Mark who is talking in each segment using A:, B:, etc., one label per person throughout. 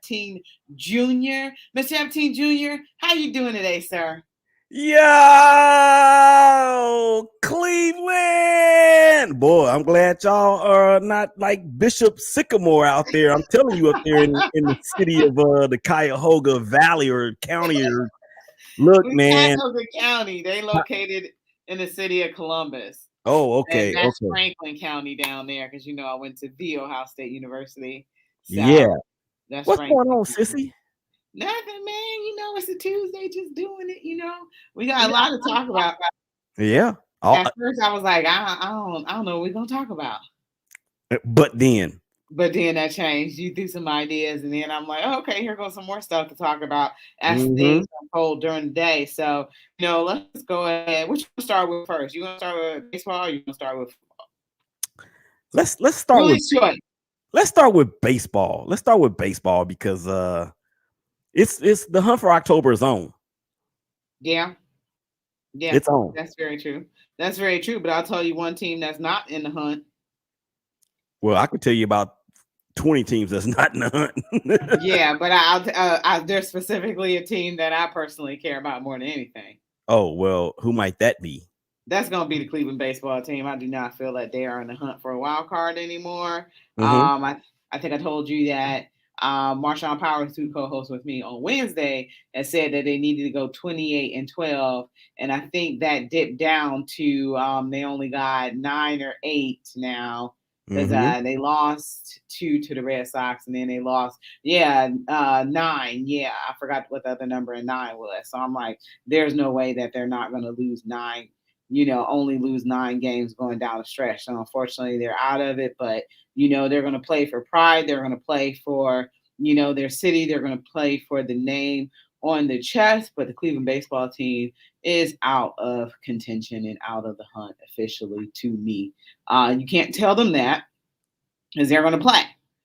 A: Epstein Jr. Mr. Epstein Jr., how you doing today, sir?
B: Yo, Cleveland. Boy, I'm glad y'all are not like Bishop Sycamore out there. I'm telling you, up there in the city of the Cuyahoga Valley or county. Or look,
A: We
B: man.
A: Cuyahoga County. They located in the city of Columbus.
B: Oh,
A: And
B: okay,
A: that's
B: okay.
A: Franklin County down there because, I went to the Ohio State University. So
B: Yeah.
A: that's
B: What's
A: Franklin
B: going on,
A: County.
B: sissy?
A: Nothing, man. It's a Tuesday, just doing it. We got a lot to talk about.
B: Yeah.
A: At first, I was like, I don't know what we're gonna talk about.
B: But then
A: that changed. You threw some ideas, and then I'm like, oh, okay, here goes some more stuff to talk about as things unfold during the day. So, let's go ahead. Which one start with first? You want to start with baseball, or you want to start with football?
B: Let's start with baseball. Let's start with baseball because it's the hunt for October is on.
A: Yeah,
B: it's on.
A: That's very true. That's very true. But I'll tell you one team that's not in the hunt.
B: Well, I could tell you about 20 teams that's not in the hunt.
A: Yeah, but there's specifically a team that I personally care about more than anything.
B: Oh, well, who might that be?
A: That's going to be the Cleveland baseball team. I do not feel that they are in the hunt for a wild card anymore. I think I told you that Marshawn Powers, who co-hosts with me on Wednesday, has said that they needed to go 28-12, and I think that dipped down to they only got 9 or 8 now because they lost 2 to the Red Sox, and then they lost 9. Yeah, I forgot what the other number in 9 was. So I'm like, there's no way that they're not going to lose 9. Only lose 9 games going down the stretch. So unfortunately, they're out of it. But they're going to play for pride. They're going to play for their city. They're going to play for the name on the chest. But the Cleveland baseball team is out of contention and out of the hunt officially to me. You can't tell them that because they're going to play.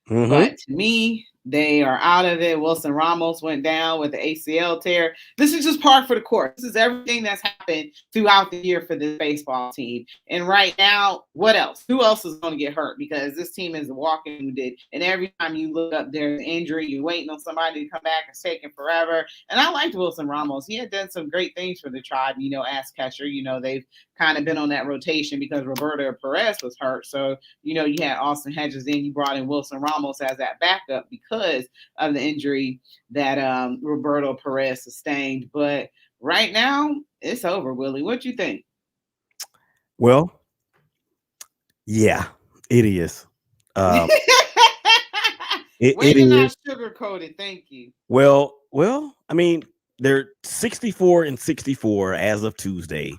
A: But to me, they are out of it. Wilson Ramos went down with the ACL tear. This is just par for the course. This is everything that's happened throughout the year for this baseball team. And right now, what else? Who else is going to get hurt? Because this team is a walking wounded. And every time you look up, there's an injury. You're waiting on somebody to come back. It's taking forever. And I liked Wilson Ramos. He had done some great things for the Tribe, as catcher. They've kind of been on that rotation because Roberto Perez was hurt. So, you had Austin Hedges in. You brought in Wilson Ramos as that backup because of the injury that Roberto Perez sustained. But right now, it's over, Willie. What you think?
B: Well, yeah, it is.
A: It is not sugar-coated. Thank you.
B: Well, I mean, they're 64-64 as of Tuesday.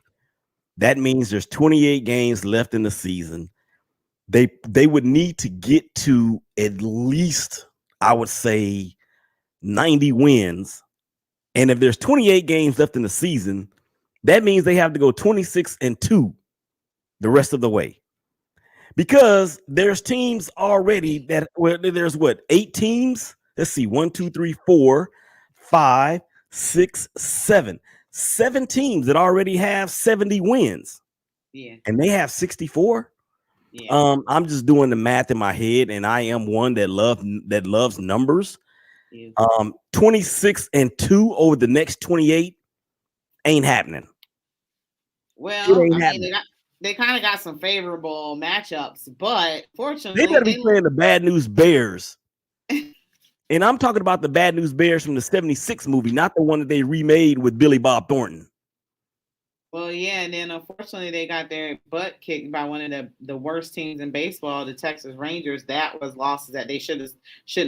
B: That means there's 28 games left in the season. They would need to get to at least, I would say, 90 wins. And if there's 28 games left in the season, that means they have to go 26-2 the rest of the way. Because there's teams already that there's 8 teams? Let's see, 1, 2, 3, 4, 5, 6, 7. 7 teams that already have 70 wins.
A: Yeah.
B: And they have 64. Yeah. I'm just doing the math in my head, and I am one that loves numbers. Yeah. 26-2 over the next 28 ain't happening.
A: Well, they kind of got some favorable matchups, but fortunately,
B: they better be playing the Bad News Bears. And I'm talking about the Bad News Bears from the 76 movie, not the one that they remade with Billy Bob Thornton.
A: Well, yeah, and then unfortunately they got their butt kicked by one of the worst teams in baseball, the Texas Rangers. That was losses that they shouldn't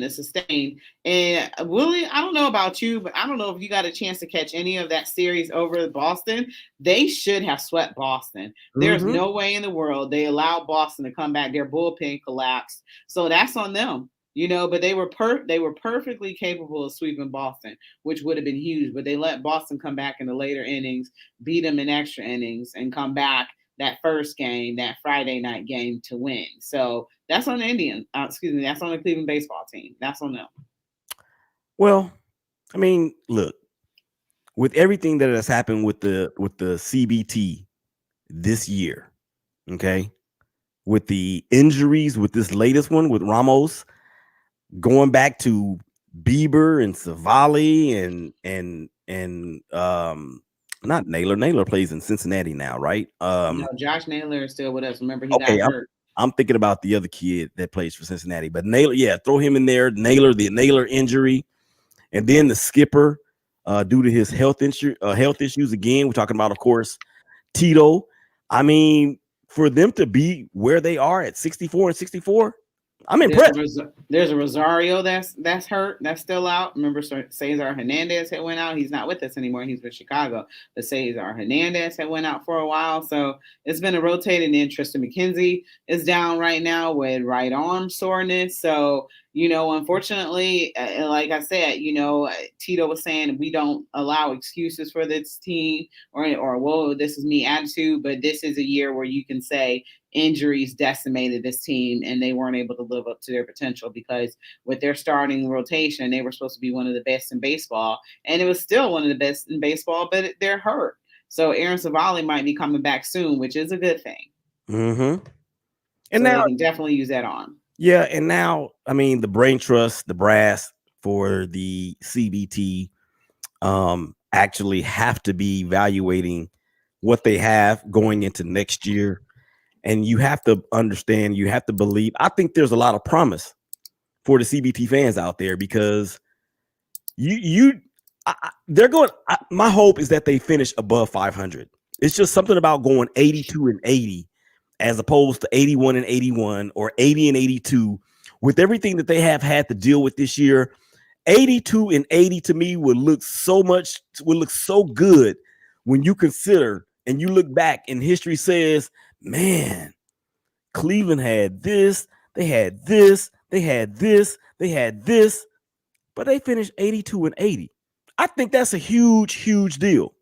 A: have sustained. And Willie, I don't know about you, but I don't know if you got a chance to catch any of that series over Boston. They should have swept Boston. There's no way in the world they allowed Boston to come back. Their bullpen collapsed. So that's on them. But they were perfectly capable of sweeping Boston, which would have been huge. But they let Boston come back in the later innings, beat them in extra innings, and come back that first game, that Friday night game, to win. So that's on the Indians. That's on the Cleveland baseball team. That's on them.
B: Well, I mean, look, with everything that has happened with the CBT this year, okay, with the injuries, with this latest one with Ramos. Going back to Bieber and Savali and not Naylor. Naylor plays in Cincinnati now, right?
A: No, Josh Naylor is still with us. Remember, he
B: Okay,
A: got hurt.
B: I'm thinking about the other kid that plays for Cincinnati, but Naylor, yeah, throw him in there. Naylor, the Naylor injury, and then the skipper, due to his health issues again. We're talking about, of course, Tito. I mean, for them to be where they are at 64 and 64, I'm impressed.
A: There's a Rosario that's hurt, that's still out. Remember, Cesar Hernandez had went out. He's not with us anymore. He's with Chicago. But Cesar Hernandez had went out for a while. So it's been a rotating in. Tristan McKenzie is down right now with right arm soreness. So, unfortunately, like I said, Tito was saying we don't allow excuses for this team or whoa, this is me attitude. But this is a year where you can say injuries decimated this team and they weren't able to live up to their potential, because with their starting rotation, they were supposed to be one of the best in baseball, and it was still one of the best in baseball, but they're hurt. So Aaron Savali might be coming back soon, which is a good thing.
B: Mm-hmm.
A: And so now they can definitely use that arm.
B: Yeah, and now, I mean, the brain trust, the brass for the CBT actually have to be evaluating what they have going into next year. And you have to understand, you have to believe. I think there's a lot of promise for the CBT fans out there, because they're going. My hope is that they finish above 500. It's just something about going 82 and 80 as opposed to 81 and 81 or 80 and 82. With everything that they have had to deal with this year, 82 and 80 to me would look so good when you consider and you look back and history says, man, Cleveland had this, they had this, they had this, they had this, but they finished 82 and 80. I think that's a huge, huge deal.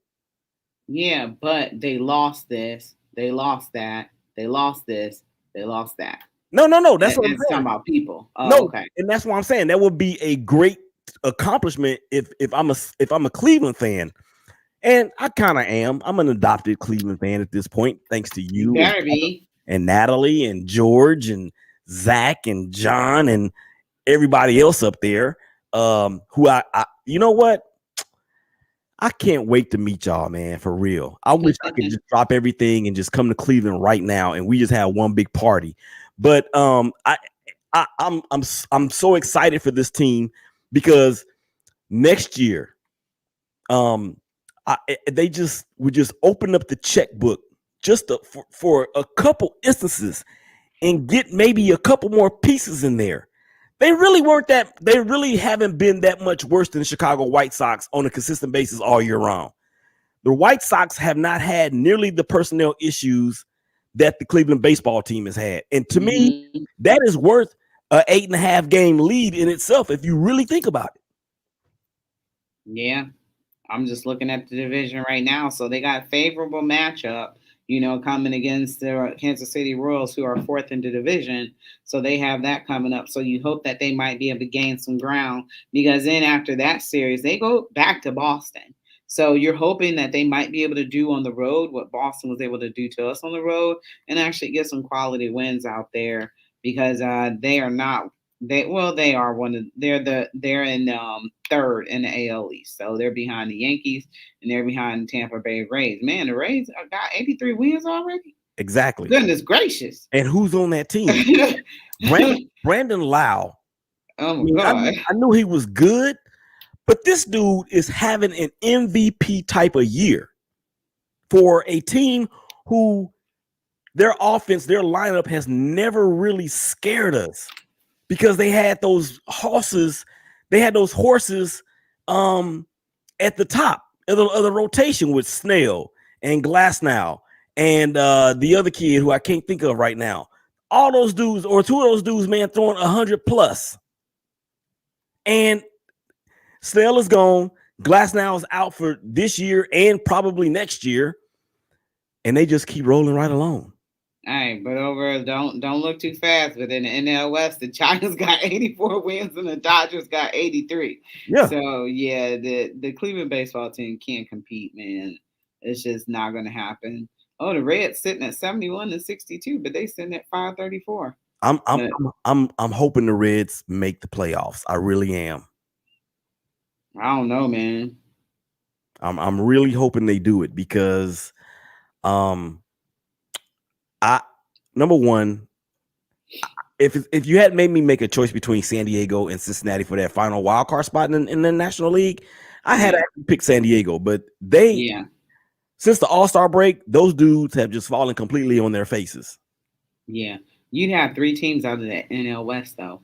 A: Yeah, but they lost this, they lost that, they lost this, they lost that.
B: No. That's what I'm saying.
A: Talking about people. Oh,
B: no,
A: okay.
B: And that's what I'm saying. That would be a great accomplishment if I'm a Cleveland fan. And I kind of am. I'm an adopted Cleveland fan at this point, thanks to you
A: better be.
B: And Natalie and George and Zach and John and everybody else up there. Who I you know what? I can't wait to meet y'all, man, for real. I wish I could just drop everything and just come to Cleveland right now and we just have one big party. But I'm so excited for this team, because next year, they would just open up the checkbook just for a couple instances and get maybe a couple more pieces in there. They really haven't been that much worse than the Chicago White Sox on a consistent basis all year round. The White Sox have not had nearly the personnel issues that the Cleveland baseball team has had. And to me, that is worth an 8.5 game lead in itself, if you really think about it.
A: Yeah. I'm just looking at the division right now. So they got a favorable matchup, coming against the Kansas City Royals, who are fourth in the division. So they have that coming up. So you hope that they might be able to gain some ground, because then after that series, they go back to Boston. So you're hoping that they might be able to do on the road what Boston was able to do to us on the road, and actually get some quality wins out there, because they are not. They're in third in the AL East, so they're behind the Yankees and they're behind the Tampa Bay Rays. Man, the Rays got 83 wins already.
B: Exactly.
A: Goodness gracious!
B: And who's on that team? Brandon Lau.
A: Oh my God!
B: I knew he was good, but this dude is having an MVP type of year for a team who their offense, their lineup has never really scared us, because they had those horses. They had those horses at the top of the rotation with Snell and Glasnow and the other kid who I can't think of right now. All those dudes, or two of those dudes, man, throwing 100 plus. And Snell is gone. Glasnow is out for this year and probably next year. And they just keep rolling right along.
A: All right, but don't look too fast. But in the NL West, the Giants got 84 wins and the Dodgers got 83.
B: Yeah.
A: So yeah, the Cleveland baseball team can't compete, man. It's just not going to happen. Oh, the Reds sitting at 71 and 62, but they sitting at 534.
B: I'm hoping the Reds make the playoffs. I really am.
A: I don't know, man.
B: I'm really hoping they do it because um I number one, if you had made me make a choice between San Diego and Cincinnati for that final wild card spot in the National League, I had
A: Yeah.
B: actually picked San Diego, but they
A: Yeah.
B: since the All-Star break, those dudes have just fallen completely on their faces.
A: Yeah. You'd have 3 teams out of the NL West, though.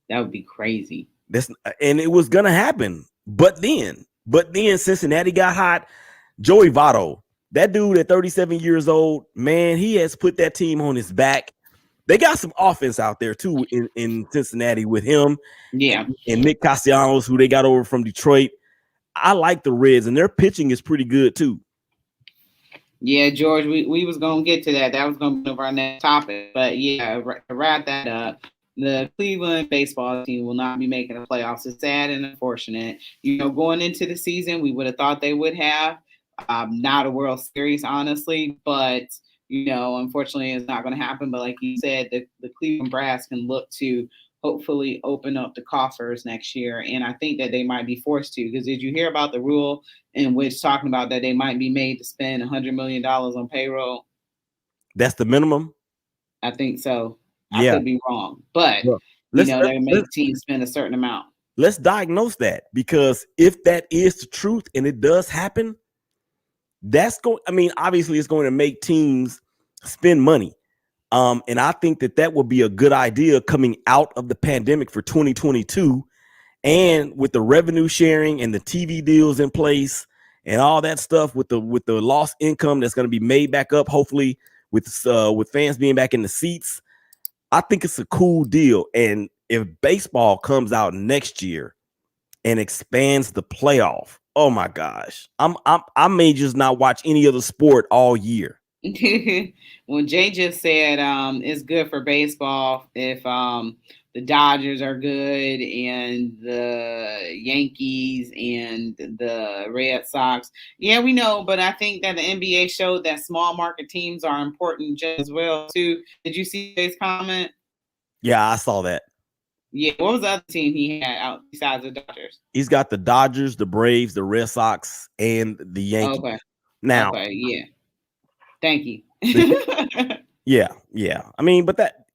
A: That would be crazy.
B: And it was gonna happen. But then Cincinnati got hot. Joey Votto, that dude at 37 years old, man, he has put that team on his back. They got some offense out there too in Cincinnati with him
A: Yeah.
B: and Nick Castellanos, who they got over from Detroit. I like the Reds, and their pitching is pretty good too.
A: Yeah, George, we was gonna get to that. That was gonna be our next topic. But yeah, to wrap that up, the Cleveland baseball team will not be making the playoffs. It's sad and unfortunate. Going into the season, we would have thought they would have. Not a World Series, honestly, but unfortunately, it's not going to happen. But like you said, the Cleveland Brass can look to hopefully open up the coffers next year. And I think that they might be forced to, because did you hear about the rule in which talking about that they might be made to spend $100 million on payroll?
B: That's the minimum.
A: I think so. I
B: Yeah.
A: could be wrong, but
B: Well,
A: they make teams spend a certain amount.
B: Let's diagnose that, because if that is the truth and it does happen, obviously it's going to make teams spend money. And I think that would be a good idea coming out of the pandemic for 2022. And with the revenue sharing and the TV deals in place and all that stuff, with the lost income that's going to be made back up, hopefully with fans being back in the seats, I think it's a cool deal. And if baseball comes out next year and expands the playoff, oh my gosh, I may just not watch any other sport all year.
A: Well, Jay just said it's good for baseball if the Dodgers are good and the Yankees and the Red Sox. Yeah, we know, but I think that the NBA showed that small market teams are important just as well too. Did you see his comment?
B: Yeah, I saw that.
A: Yeah, what was the other team he had out besides the Dodgers?
B: He's got the Dodgers, the Braves, the Red Sox, and the Yankees.
A: Okay.
B: Now,
A: okay, yeah. Thank you.
B: yeah. I mean, but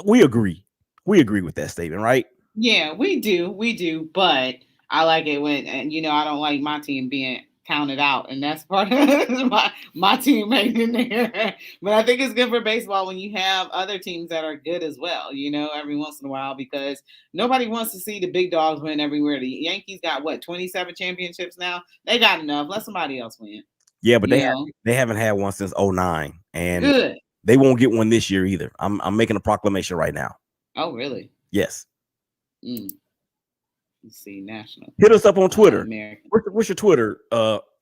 B: we agree. We agree with that statement, right?
A: Yeah, we do. But I like it when, and I don't like my team being counted out, and that's part of my teammate in there. But I think it's good for baseball when you have other teams that are good as well. Every once in a while, because nobody wants to see the big dogs win everywhere. The Yankees got 27 championships now. They got enough. Let somebody else win.
B: Yeah, but they haven't had one since 2009, and
A: good.
B: They won't get one this year either. I'm making a proclamation right now.
A: Oh, really?
B: Yes.
A: Let's see, national.
B: Hit us up on Twitter. What's your Twitter?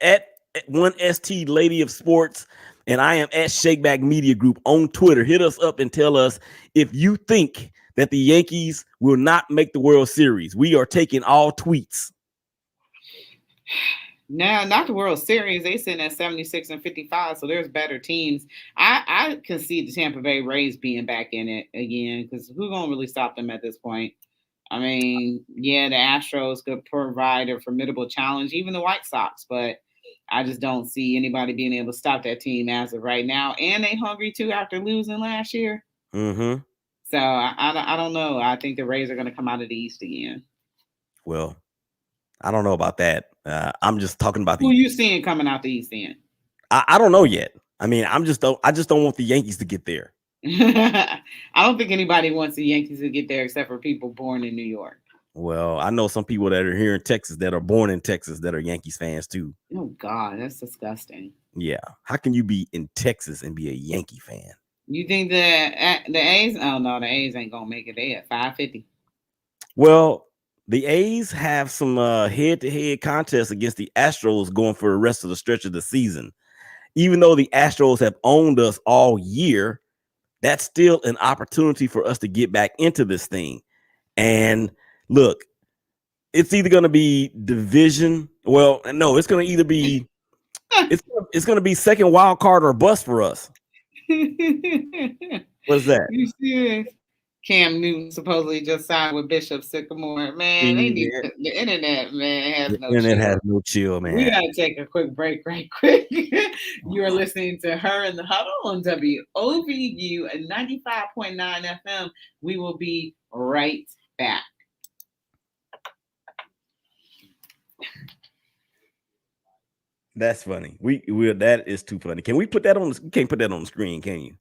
B: At 1ST Lady of Sports, and I am at Shakeback Media Group on Twitter. Hit us up and tell us if you think that the Yankees will not make the World Series. We are taking all tweets.
A: Now, not the World Series. They sitting at 76 and 55, so there's better teams. I can see the Tampa Bay Rays being back in it again, because who's gonna really stop them at this point? I mean, yeah, the Astros could provide a formidable challenge, even the White Sox, but I just don't see anybody being able to stop that team as of right now. And they hungry too after losing last year.
B: Mm-hmm.
A: So I don't know. I think the Rays are going to come out of the East again.
B: Well, I don't know about that. I'm just talking about
A: who you seeing coming out the East then.
B: I don't know yet. I mean, I just don't want the Yankees to get there.
A: I don't think anybody wants the Yankees to get there except for people born in New York.
B: Well, I know some people that are here in Texas that are born in Texas that are Yankees fans too.
A: Oh God, that's disgusting.
B: Yeah, how can you be in Texas and be a Yankee fan?
A: You think the A's? Oh no, the A's ain't gonna make it. They at 550.
B: Well, the A's have some head-to-head contests against the Astros going for the rest of the stretch of the season. Even though the Astros have owned us all year, that's still an opportunity for us to get back into this thing. And look, it's either going to be division. Well, no, it's going to either be it's going to be second wild card or bust for us. What's that?
A: You serious? Cam Newton supposedly just signed with Bishop Sycamore. Man, they need the internet, man, has no
B: internet has
A: chill.
B: no chill, man.
A: We gotta take a quick break right quick. You are listening to Her in the Huddle on WOVU at 95.9 FM. We will be right back.
B: That's funny. We that is too funny. Can we put that on? You can't put that on the screen, can you?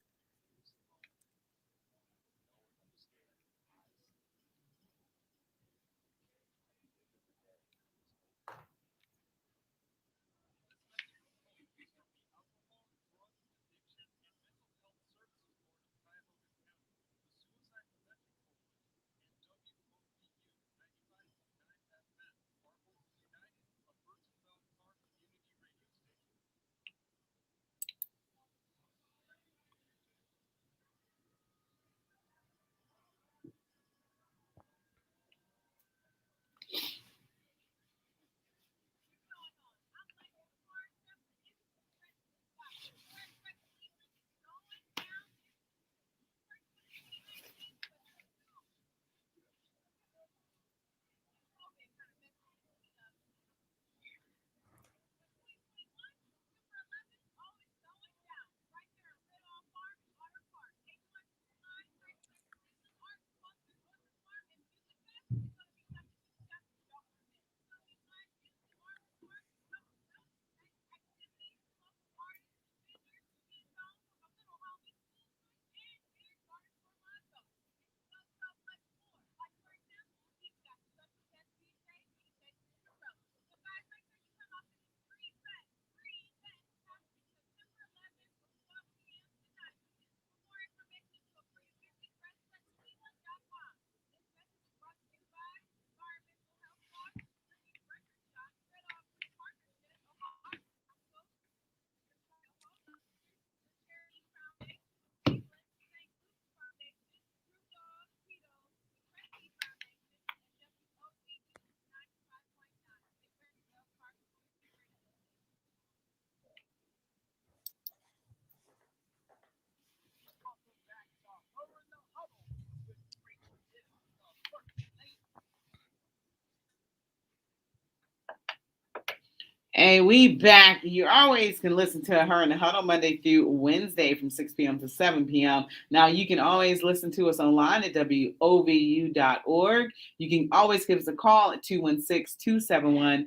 A: And we back. You always can listen to Her in the Huddle Monday through Wednesday from 6 p.m. to 7 p.m. Now, you can always listen to us online at WOVU.org. You can always give us a call at 216-271-0959.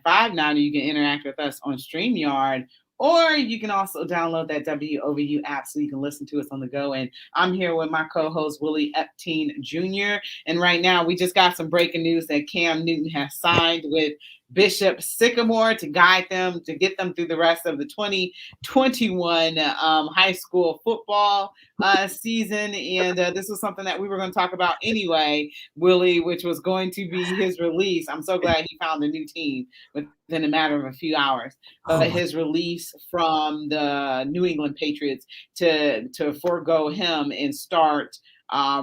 A: Or you can interact with us on StreamYard. Or you can also download that WOVU app so you can listen to us on the go. And I'm here with my co-host, Willie Epteen Jr. And right now, we just got some breaking news that Cam Newton has signed with Bishop Sycamore to guide them, to get them through the rest of the 2021 high school football season. And this was something that we were going to talk about anyway, Willie, which was going to be his release. I'm so glad he found a new team within a matter of a few hours. But his release from the New England Patriots to forego him and start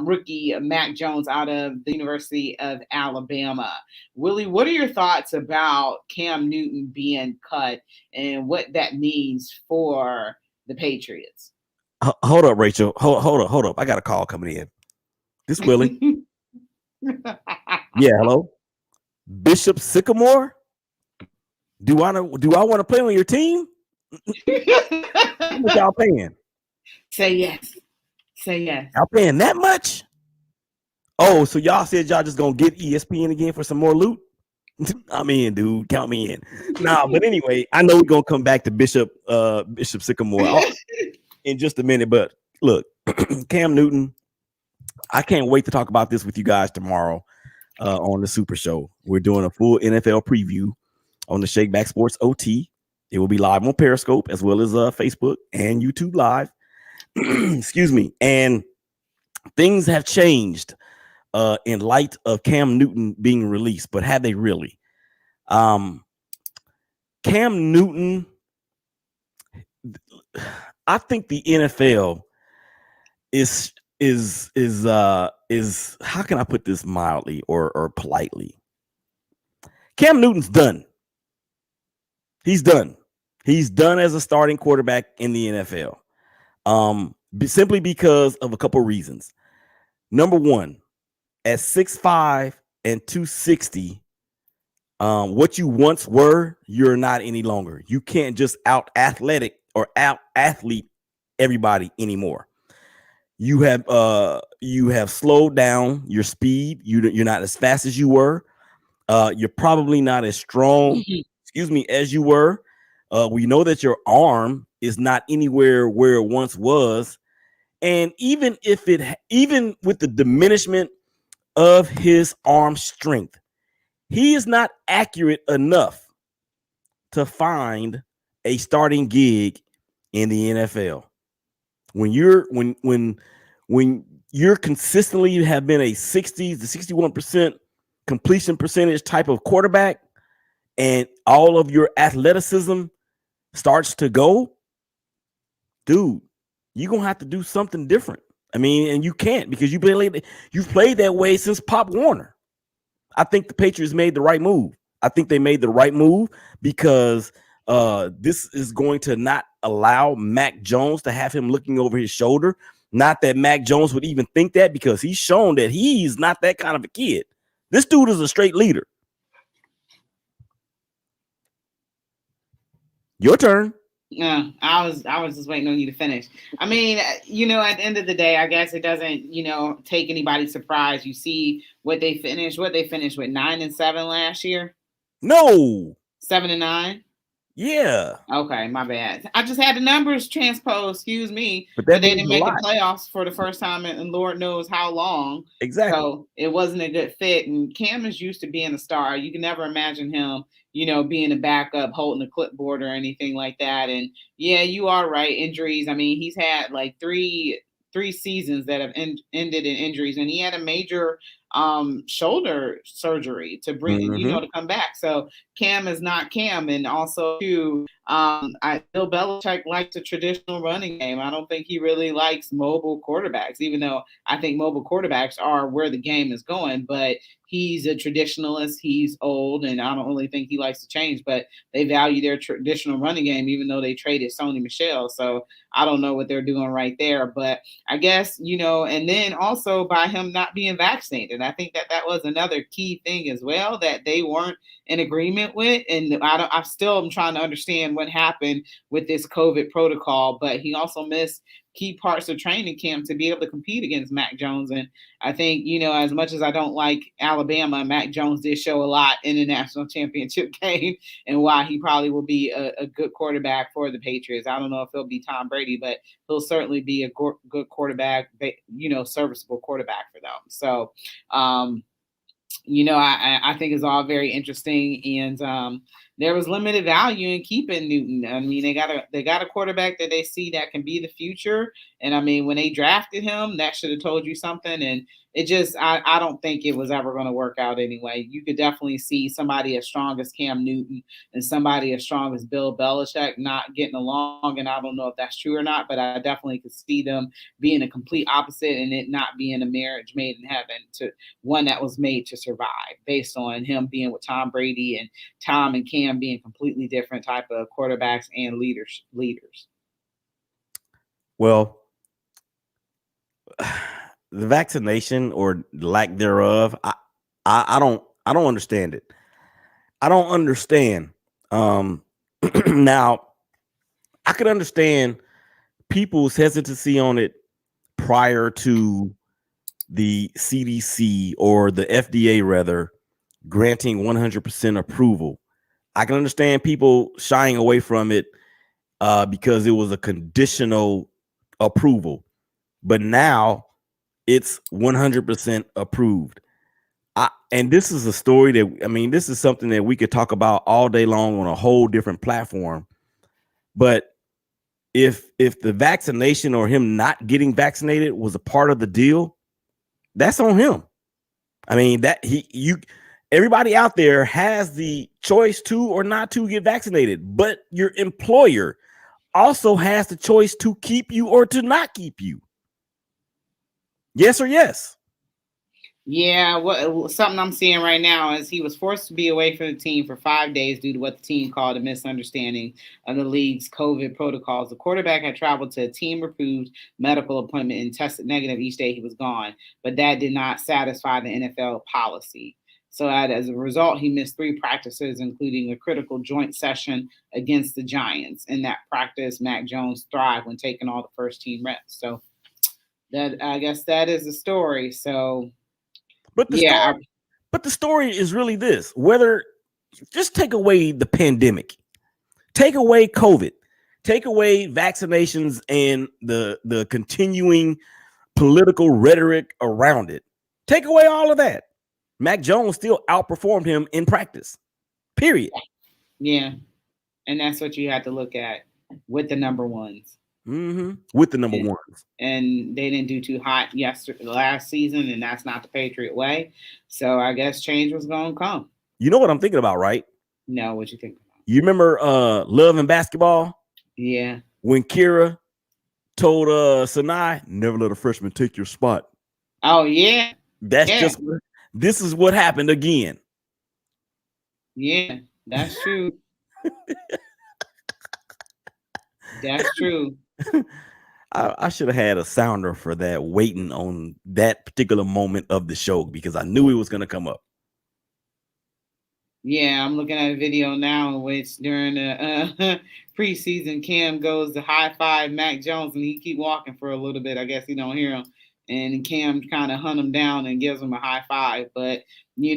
A: rookie Mac Jones out of the University of Alabama. Willie, what are your thoughts about Cam Newton being cut and what that means for the Patriots?
B: Hold up, Rachel. Hold up. I got a call coming in. This Willie. Yeah, hello. Bishop Sycamore. Do I want to play on your team? How much y'all paying?
A: Say yes. Say yes.
B: Y'all paying that much? Oh, so y'all said y'all just gonna get ESPN again for some more loot? I'm in, dude. Count me in. Nah, but anyway, I know we're gonna come back to Bishop Sycamore in just a minute. But look, Cam Newton, I can't wait to talk about this with you guys tomorrow on the Super Show. We're doing a full NFL preview on the Shakeback Sports OT. It will be live on Periscope as well as Facebook and YouTube Live. Excuse me. And things have changed in light of Cam Newton being released, but have they really? Cam Newton, I think the NFL is how can I put this mildly or politely? Cam Newton's done. He's done. He's done as a starting quarterback in the NFL. Simply because of a couple reasons. Number one, at 6'5" and 260, what you once were, you're not any longer. You can't just out athletic or out athlete everybody anymore. You have slowed down your speed. You're not as fast as you were. You're probably not as strong, as you were. We know that your arm is not anywhere where it once was. And even with the diminishment of his arm strength, he is not accurate enough to find a starting gig in the NFL. When you're consistently have been a 60 to 61% completion percentage type of quarterback, and all of your athleticism starts to go, dude, you're gonna have to do something different. I mean, and you can't, because you've played that way since Pop Warner. I think the Patriots made the right move. I think they made the right move because this is going to not allow Mac Jones to have him looking over his shoulder. Not that Mac Jones would even think that, because he's shown that he's not that kind of a kid. This dude is a straight leader. Your turn.
A: Yeah, I was just waiting on you to finish. I mean, at the end of the day, I guess it doesn't, take anybody surprise. You see what they finished with 9-7 last year.
B: No,
A: 7-9.
B: Yeah.
A: Okay, my bad. I just had the numbers transposed. Excuse me,
B: but
A: they didn't make the playoffs for the first time in Lord knows how long.
B: Exactly.
A: So it wasn't a good fit. And Cam is used to being a star. You can never imagine him, being a backup, holding a clipboard or anything like that. And yeah, you are right. Injuries. I mean, he's had like three seasons that have ended in injuries, and he had a major shoulder surgery to bring, to come back. So Cam is not Cam. And also too, Bill Belichick likes a traditional running game. I don't think he really likes mobile quarterbacks, even though I think mobile quarterbacks are where the game is going. But he's a traditionalist. He's old, and I don't really think he likes to change. But they value their traditional running game, even though they traded Sony Michel. So I don't know what they're doing right there. But I guess, and then also by him not being vaccinated, I think that was another key thing as well that they weren't in agreement with. And I still am trying to understand what happened with this COVID protocol, but he also missed key parts of training camp to be able to compete against Mac Jones. And I think, as much as I don't like Alabama, Mac Jones did show a lot in the national championship game, and why he probably will be a good quarterback for the Patriots. I don't know if he'll be Tom Brady, but he'll certainly be a good quarterback, serviceable quarterback for them. So, I think it's all very interesting, and there was limited value in keeping Newton. I mean, they got a quarterback that they see that can be the future, and I mean, when they drafted him, that should have told you something. And it just, I don't think it was ever going to work out anyway. You could definitely see somebody as strong as Cam Newton and somebody as strong as Bill Belichick not getting along, and I don't know if that's true or not, but I definitely could see them being a complete opposite, and it not being a marriage made in heaven, to one that was made to survive, based on him being with Tom Brady and Tom and Cam being completely different type of quarterbacks and leaders.
B: Well, the vaccination or lack thereof, I don't understand it. I don't understand. Now, I could understand people's hesitancy on it prior to the CDC or the FDA rather granting 100% approval. I can understand people shying away from it because it was a conditional approval, but now it's 100% approved. And this is a story that, this is something that we could talk about all day long on a whole different platform. But if the vaccination or him not getting vaccinated was a part of the deal, that's on him. I mean, everybody out there has the choice to or not to get vaccinated, but your employer also has the choice to keep you or to not keep you. Yes or yes?
A: Yeah, what something I'm seeing right now is he was forced to be away from the team for 5 days due to what the team called a misunderstanding of the league's COVID protocols. The quarterback had traveled to a team-approved medical appointment and tested negative each day he was gone, but that did not satisfy the NFL policy. So as a result, he missed 3 practices, including a critical joint session against the Giants. In that practice, Mac Jones thrived when taking all the first team reps. So that I guess that is the story. So
B: But the
A: yeah,
B: story, but the story is really this: whether just take away the pandemic, take away COVID, take away vaccinations and the continuing political rhetoric around it. Take away all of that. Mac Jones still outperformed him in practice. Period.
A: yeah, and that's what you have to look at with the number ones.
B: With the number
A: And,
B: ones.
A: and they didn't do too hot last season, and that's not the Patriot way. So I guess change was gonna come.
B: You know what I'm thinking about, right?
A: No, what you think about?
B: You remember Love and Basketball?
A: Yeah.
B: When Kira told Sanai, never let a freshman take your spot.
A: Oh yeah.
B: That's just this is what happened again.
A: Yeah, that's true. That's true.
B: I should have had a sounder for that, waiting on that particular moment of the show because I knew it was going to come up.
A: Yeah, I'm looking at a video now in which during the preseason, Cam goes to high five Mac Jones, and he keep walking for a little bit. I guess he don't hear him, and Cam kind of hunt him down and gives him a high five. But you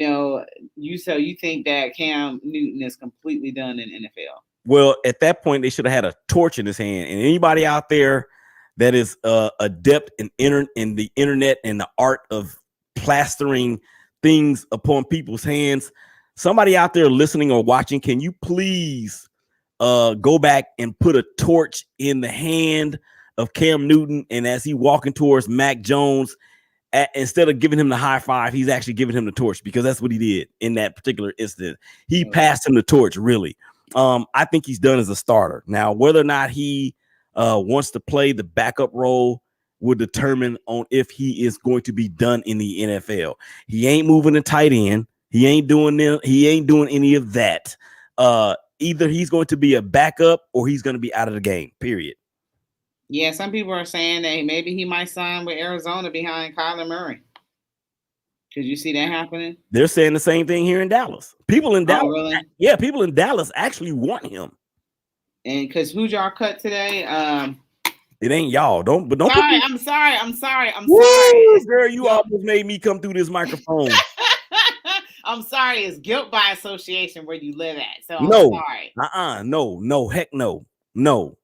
A: think that Cam Newton is completely done in NFL?
B: Well, at that point, they should have had a torch in his hand, and anybody out there that is adept in the internet and the art of plastering things upon people's hands. Somebody out there listening or watching, can you please go back and put a torch in the hand of Cam Newton, and as he walking towards Mac Jones, instead of giving him the high five, he's actually giving him the torch, because that's what he did in that particular incident. He passed him the torch, really. I think he's done as a starter. Now, whether or not he wants to play the backup role will determine on if he is going to be done in the NFL. He ain't moving a tight end. He ain't doing any of that. Either he's going to be a backup or he's going to be out of the game, period.
A: Yeah, some people are saying that maybe he might sign with Arizona behind Kyler Murray. Could you see that happening?
B: They're saying the same thing here in Dallas. People in Dallas,
A: really?
B: Yeah, people in Dallas actually want him.
A: And because who's y'all cut today?
B: It ain't y'all. Don't.
A: I'm sorry.
B: Girl, you almost made me come through this microphone.
A: I'm sorry. It's guilt by association where you live at. So I'm sorry.
B: No. Heck no. No.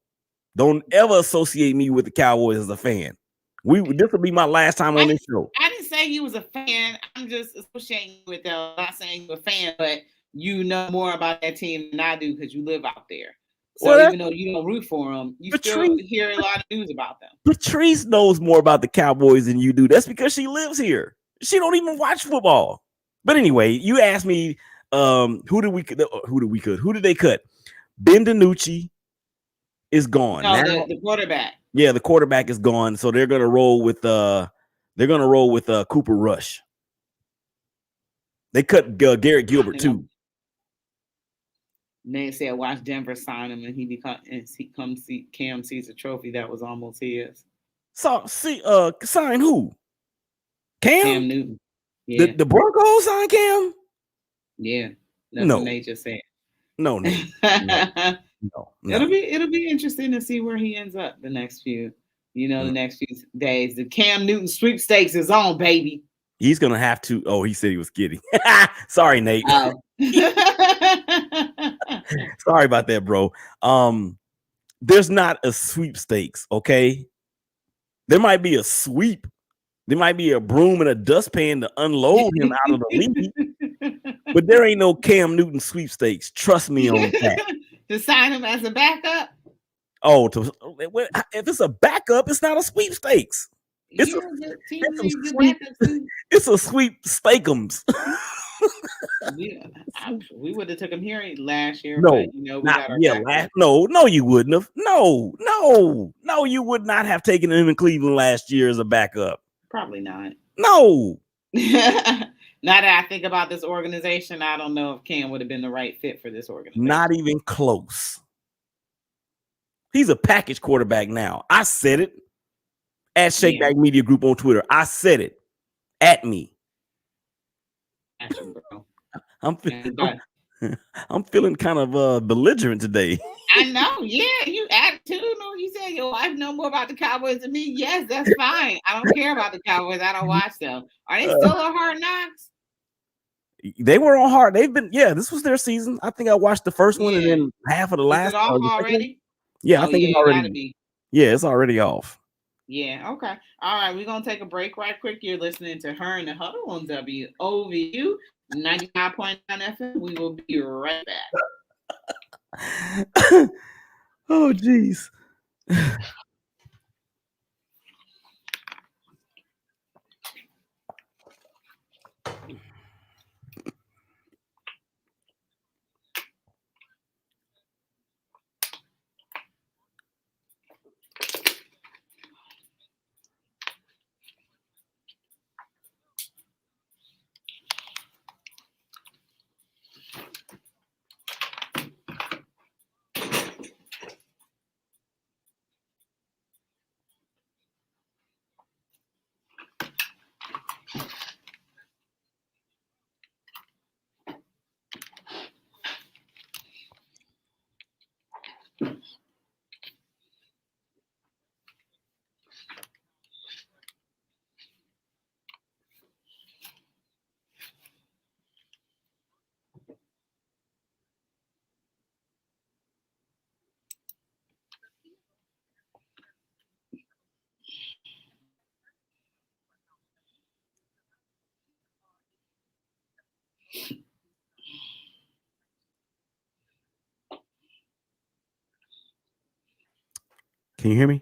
B: Don't ever associate me with the Cowboys as a fan. This will be my last time on this show.
A: I didn't say you was a fan. I'm just associating with them. I'm not saying you're a fan, but you know more about that team than I do because you live out there. So even though you don't root for them, you still hear a lot of news about them.
B: Patrice knows more about the Cowboys than you do. That's because she lives here. She don't even watch football. But anyway, you asked me, who did they cut? Ben DiNucci is gone.
A: No, the quarterback.
B: Yeah, the quarterback is gone. So they're gonna roll with Cooper Rush. They cut Garrett Gilbert too.
A: They said watch Denver sign him, and Cam sees a trophy that was almost his.
B: So sign who?
A: Cam Newton. Yeah.
B: The Broncos sign Cam?
A: Yeah. That's what Nate just said.
B: No.
A: It'll be interesting to see where he ends up the next few days. The Cam Newton sweepstakes is on, baby.
B: He's gonna have to. Oh, he said he was kidding. Sorry, Nate.
A: Oh.
B: Sorry about that, bro. There's not a sweepstakes, okay? There might be a sweep. There might be a broom and a dustpan to unload him out of the league. But there ain't no Cam Newton sweepstakes. Trust me on that.
A: To sign him as a backup?
B: Oh, if it's a backup, it's not a sweepstakes. It's a sweep steakums.
A: We would have took him here last year.
B: No,
A: but, we got our
B: no, you wouldn't have. No, you would not have taken him in Cleveland last year as a backup.
A: Probably not.
B: No,
A: Now that I think about this organization, I don't know if Cam would have been the right fit for this organization.
B: Not even close. He's a package quarterback now. I said it at Shakeback Media Group on Twitter. I said it at me.
A: Bro.
B: I'm feeling kind of belligerent today.
A: I know. Yeah, you attitudinal. You said your wife know more about the Cowboys than me. Yes, that's fine. I don't care about the Cowboys. I don't watch them. Are they still on Hard Knocks?
B: They were on hard. They've been, this was their season. I think I watched the first one and then half of the last.
A: Is it off already?
B: Yeah, I think it's already. Yeah, it's already off.
A: Yeah, okay. All right, we're going to take a break right quick. You're listening to Her in the Huddle on WOVU 95.9 FM. We will be right back.
B: Oh, geez. Can you hear me?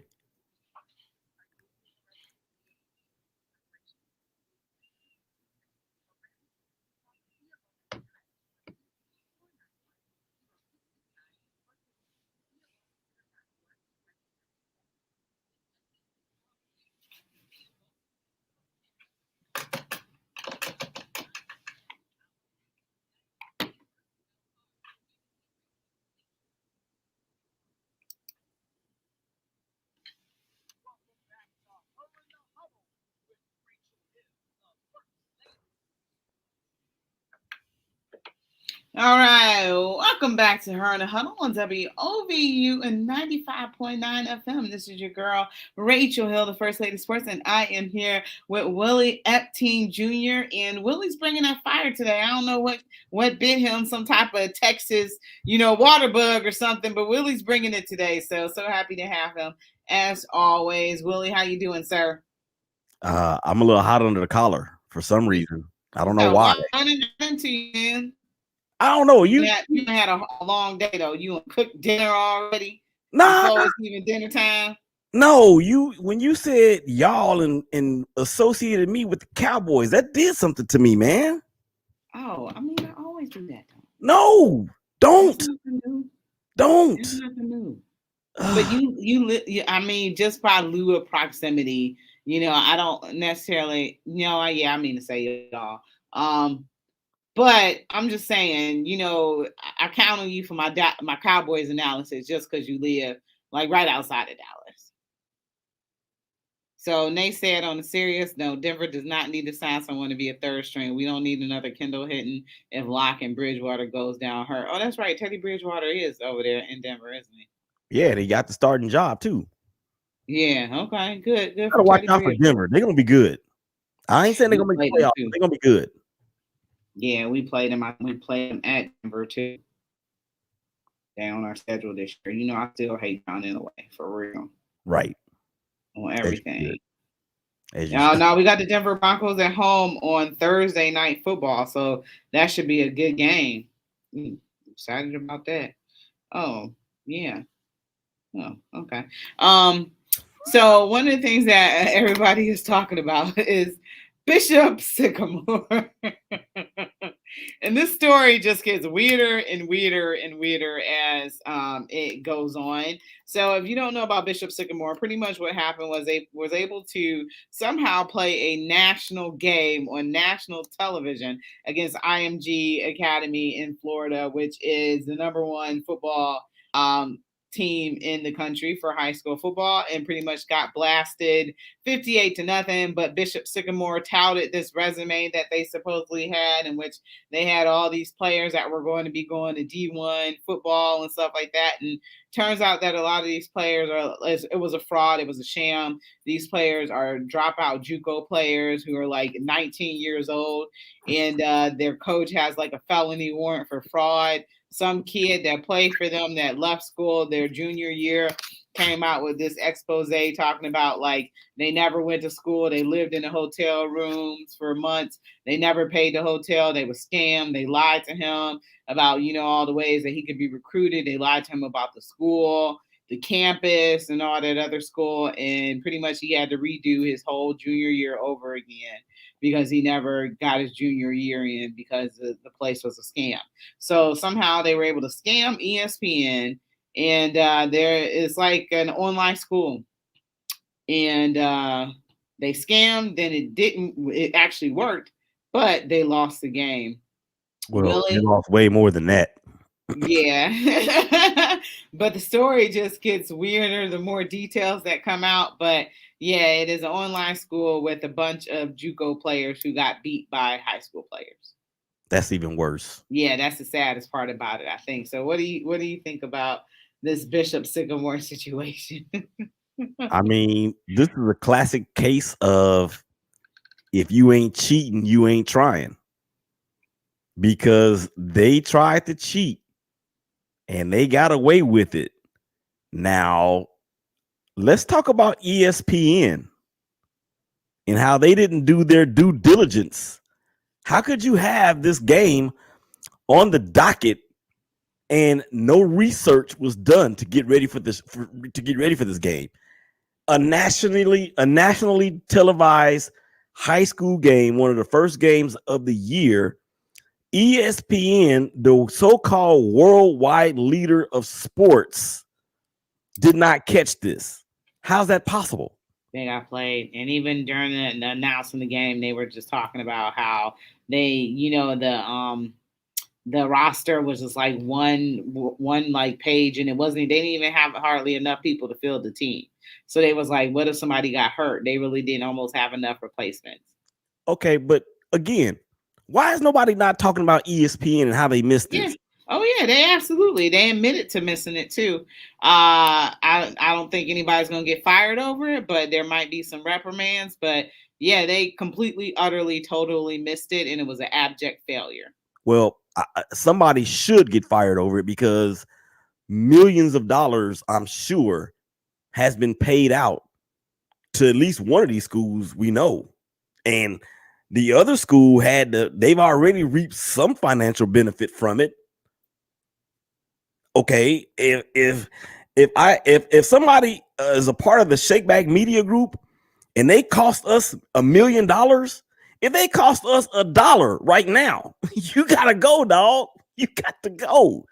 A: All right, welcome back to Her in the Huddle on WOVU and 95.9 FM. This is your girl, Rachel Hill, the First Lady Sports, and I am here with Willie Epteen Jr., and Willie's bringing that fire today. I don't know what bit him, some type of Texas, water bug or something, but Willie's bringing it today, so happy to have him, as always. Willie, how you doing, sir?
B: I'm a little hot under the collar for some reason. I don't know why.
A: Into you, man.
B: I don't know. You
A: had a long day though. You cooked dinner already?
B: Nah.
A: Before it's even dinner time?
B: No, when you said y'all and associated me with the Cowboys, that did something to me, man.
A: Oh, I mean, I always do that though.
B: No, don't. Don't.
A: It's nothing new. But you I mean, just by lieu of proximity, I don't necessarily, I mean to say y'all. But I'm just saying, I count on you for my Cowboys analysis just because you live like right outside of Dallas. So Nate said on the serious note, Denver does not need to sign someone to be a third string. We don't need another Kendall Hinton if Locke and Bridgewater goes down hurt. Oh, that's right. Teddy Bridgewater is over there in Denver, isn't he?
B: Yeah, they got the starting job too.
A: Yeah, okay, good.
B: Gotta watch out for Denver. They're gonna be good. I ain't saying they're gonna make playoffs. They're gonna be good.
A: Yeah, we played them. We played them at Denver too. They on our schedule this year. I still hate John anyway, for real.
B: Right.
A: On everything. Now we got the Denver Broncos at home on Thursday Night Football, so that should be a good game. Excited about that. Oh, yeah. Oh, okay. So one of the things that everybody is talking about is Bishop Sycamore. And this story just gets weirder and weirder and weirder as it goes on. So if you don't know about Bishop Sycamore, pretty much what happened was they was able to somehow play a national game on national television against IMG Academy in Florida, which is the number one football team in the country for high school football, and pretty much got blasted 58-0. But Bishop Sycamore touted this resume that they supposedly had, in which they had all these players that were going to be going to D1 football and stuff like that. And turns out that a lot of these players it was a fraud, it was a sham. These players are dropout JUCO players who are like 19 years old, and their coach has like a felony warrant for fraud. Some kid that played for them that left school their junior year came out with this expose talking about like they never went to school, they lived in the hotel rooms for months, they never paid the hotel, they were scammed, they lied to him about, you know, all the ways that he could be recruited, they lied to him about the school, the campus, and all that other school, and pretty much he had to redo his whole junior year over again because he never got his junior year in because the place was a scam. So somehow they were able to scam ESPN, and there is like an online school, and they scammed. Then it actually worked, but they lost the game.
B: Well, really? They lost way more than that.
A: Yeah. But the story just gets weirder the more details that come out. But yeah, it is an online school with a bunch of JUCO players who got beat by high school players.
B: That's even worse.
A: Yeah, that's the saddest part about it, I think. So what do you think about this Bishop Sycamore situation?
B: I mean, this is a classic case of if you ain't cheating, you ain't trying. Because they tried to cheat and they got away with it. Now, let's talk about ESPN and how they didn't do their due diligence. How could you have this game on the docket and no research was done to get ready for this game? A nationally televised high school game, one of the first games of the year. ESPN, the so-called worldwide leader of sports, did not catch this. How's that possible?
A: They got played, and even during the announcing the game, they were just talking about how they, you know, the roster was just like one like page, and it wasn't. They didn't even have hardly enough people to fill the team. So they was like, what if somebody got hurt? They really didn't almost have enough replacements.
B: Okay, but again, why is nobody not talking about ESPN and how they missed this?
A: Yeah. Oh yeah, they admitted to missing it too. I don't think anybody's gonna get fired over it, but there might be some reprimands. But yeah, they completely, utterly, totally missed it, and it was an abject failure.
B: Well, somebody should get fired over it because millions of dollars, I'm sure, has been paid out to at least one of these schools we know, and the other school they've already reaped some financial benefit from it. Okay, if somebody is a part of the Shakeback Media Group and they cost us $1 million, if they cost us $1 right now, you gotta go, dog. You got to go.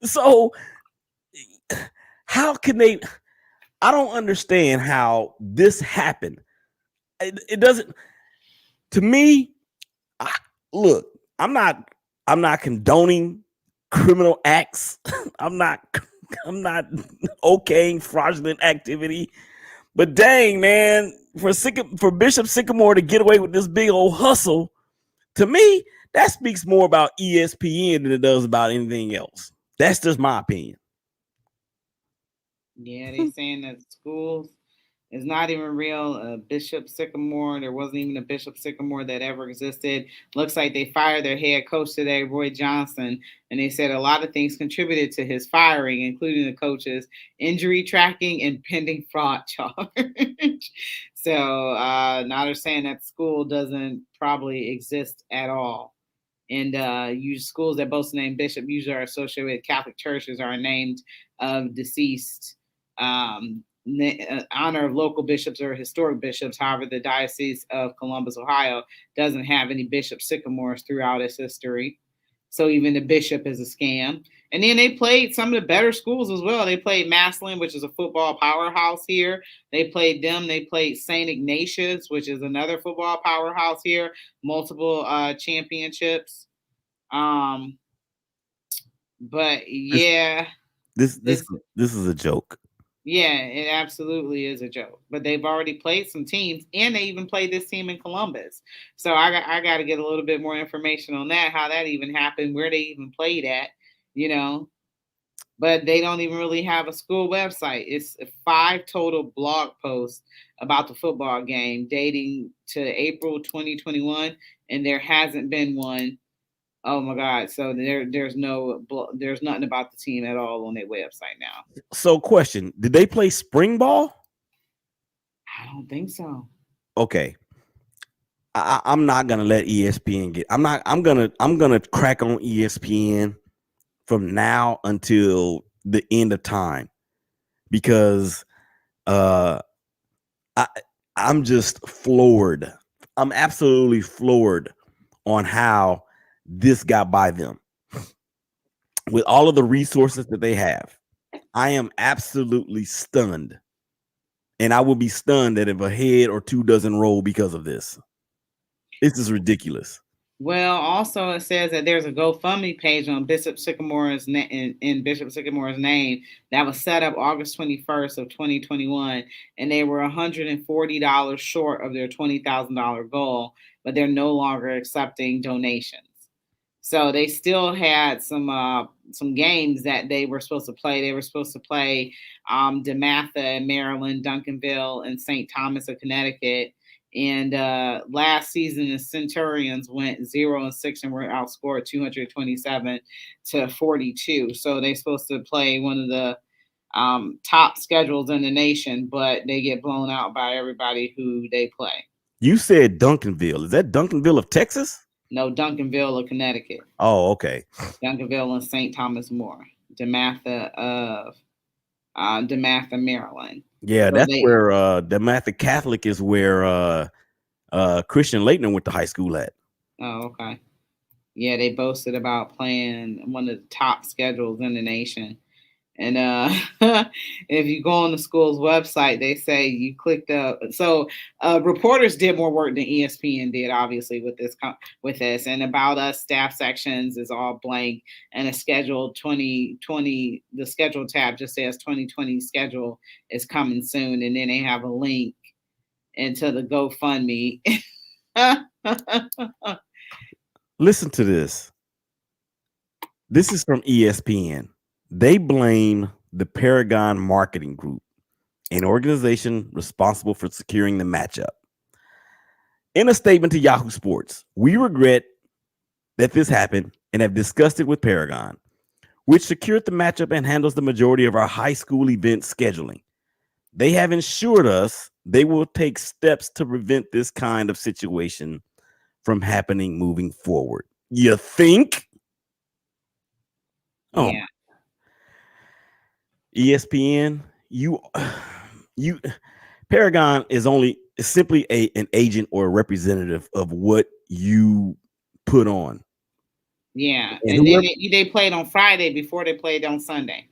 B: So how can they? I don't understand how this happened. It doesn't. To me, look, I'm not condoning criminal acts. I'm not okaying fraudulent activity. But dang, man, for Bishop Sycamore to get away with this big old hustle, to me, that speaks more about ESPN than it does about anything else. That's just my opinion.
A: Yeah, they're saying that schools is not even real. Bishop Sycamore, there wasn't even a Bishop Sycamore that ever existed. Looks like they fired their head coach today, Roy Johnson, and they said a lot of things contributed to his firing, including the coach's injury tracking and pending fraud charge. So now they're saying that school doesn't probably exist at all. And schools that both name Bishop usually are associated with Catholic churches are named deceased honor of local bishops or historic bishops. However, the Diocese of Columbus, Ohio, doesn't have any bishop sycamores throughout its history. So even the bishop is a scam. And then they played some of the better schools as well. They played Massillon, which is a football powerhouse here. They played them. They played St. Ignatius, which is another football powerhouse here. Multiple championships. But yeah,
B: this is a joke.
A: Yeah, it absolutely is a joke. But they've already played some teams, and they even played this team in Columbus. So I got to get a little bit more information on that, how that even happened, where they even played at, you know. But they don't even really have a school website. It's 5 total blog posts about the football game dating to April 2021, and there hasn't been one. Oh my God! So there's nothing about the team at all on their website now.
B: So, question: did they play spring ball?
A: I don't think so.
B: Okay, I'm not gonna let ESPN get. I'm gonna crack on ESPN from now until the end of time, because I'm just floored. I'm absolutely floored on how this got by them with all of the resources that they have. I am absolutely stunned, and I will be stunned that if a head or two doesn't roll because of this. This is ridiculous.
A: Well, also it says that there's a GoFundMe page on Bishop Sycamore's in Bishop Sycamore's name that was set up August 21st of 2021, and they were $140 short of their $20,000 goal, but they're no longer accepting donations. So they still had some games that they were supposed to play. They were supposed to play DeMatha in Maryland, Duncanville, and St. Thomas of Connecticut. And last season, the Centurions went 0-6 and were outscored 227-42. So they're supposed to play one of the top schedules in the nation, but they get blown out by everybody who they play.
B: You said Duncanville. Is that Duncanville of Texas?
A: No, Duncanville of Connecticut.
B: Oh, okay.
A: Duncanville and St. Thomas More. DeMatha of DeMatha, Maryland.
B: Yeah, so that's where DeMatha Catholic is where Christian Laettner went to high school at.
A: Oh, okay. Yeah, they boasted about playing one of the top schedules in the nation. And if you go on the school's website, they say you clicked up. So reporters did more work than ESPN did, obviously, with this. And About Us staff sections is all blank, and a schedule 2020. The schedule tab just says 2020 schedule is coming soon, and then they have a link into the GoFundMe.
B: Listen to this. This is from ESPN. They blame the Paragon Marketing Group, an organization responsible for securing the matchup. In a statement to Yahoo Sports, we regret that this happened and have discussed it with Paragon, which secured the matchup and handles the majority of our high school event scheduling. They have assured us they will take steps to prevent this kind of situation from happening moving forward. You think? Oh.
A: Yeah.
B: ESPN, you Paragon is simply an agent or a representative of what you put on.
A: Yeah, and then they played on Friday before they played on Sunday.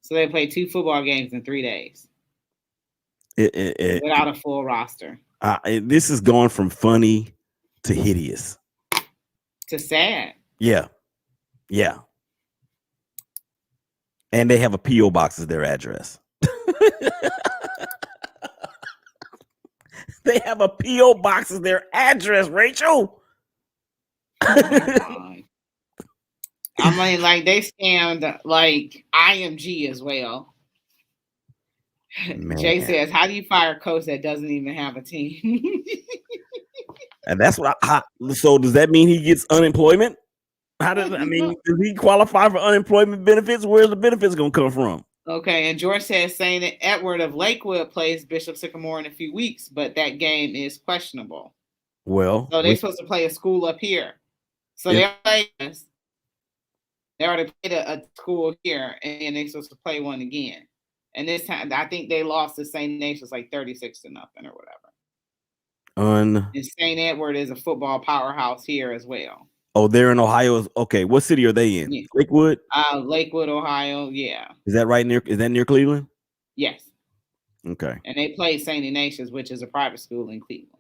A: So they played 2 football games in 3 days without a full roster.
B: This is going from funny to hideous
A: to sad.
B: Yeah. And they have a P.O. box as their address. They have a P.O. box as their address, Rachel.
A: I mean, like, they scammed like IMG as well. Man. Jay says, how do you fire a coach that doesn't even have a team?
B: And that's what so does that mean he gets unemployment? Does he qualify for unemployment benefits? Where's the benefits going to come from?
A: Okay, and George says saying that Edward of Lakewood plays Bishop Sycamore in a few weeks, but that game is questionable.
B: Well,
A: so they're supposed to play a school up here. So they already played a school here, and they're supposed to play one again And this time, I think they lost to St. Nations like 36-0 or whatever. And St. Edward is a football powerhouse here as well.
B: Oh, they're in Ohio. Okay, what city are they in?
A: Yeah.
B: Lakewood?
A: Lakewood, Ohio. Yeah.
B: Is that right near? Is that near Cleveland?
A: Yes.
B: Okay.
A: And they play St. Ignatius, which is a private school in Cleveland.